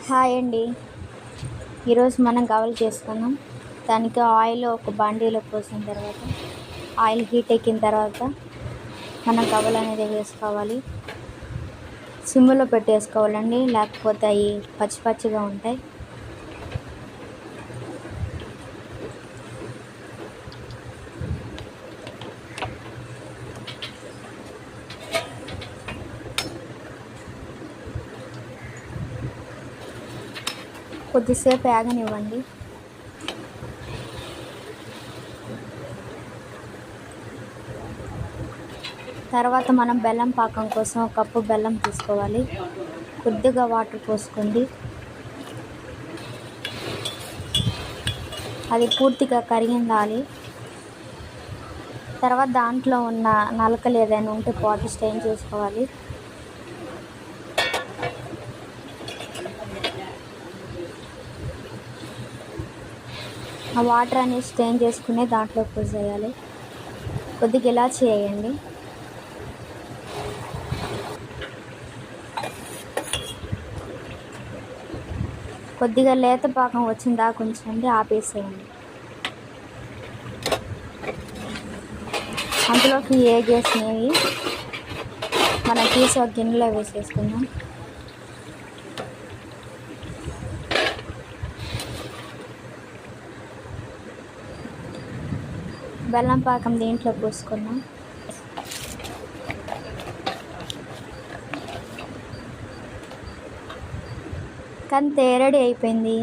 Hi అండి. ఈరోజు మనం గవలు చేసుకుందాం. దానికి ఆయిల్ ఒక బాండీలో పోసిన తర్వాత ఆయిల్ హీట్ ఎక్కిన తర్వాత మనం గవలు అనేది వేసుకోవాలి. సిమ్లో పెట్టేసుకోవాలండి, లేకపోతే అవి పచ్చి పచ్చిగా ఉంటాయి. కొద్దిసేపు ఆగనివ్వండి. తర్వాత మనం బెల్లం పాకం కోసం ఒక కప్పు బెల్లం తీసుకోవాలి. కొద్దిగా వాటర్ పోసుకోండి. అది పూర్తిగా కరిగిందాలి. తర్వాత దాంట్లో ఉన్న నలకలు ఏదైనా ఉంటే వాటర్ స్ట్రెయిన్ చేసుకోవాలి. ఆ వాటర్ అనేది స్ట్రెయిన్ చేసుకుని దాంట్లో పోసేయాలి. కొద్దిగా ఇలా చేయండి. కొద్దిగా లేత పాకం వచ్చిన దాకా ఉంచండి, ఆపేసేయండి. అందులోకి ఏగేసినవి మనం తీసి ఒక గిన్నెలో వేసేసుకుందాం. బెల్లం పాకం దీంట్లో పోసుకున్నాం. కంతే రెడీ అయిపోయింది.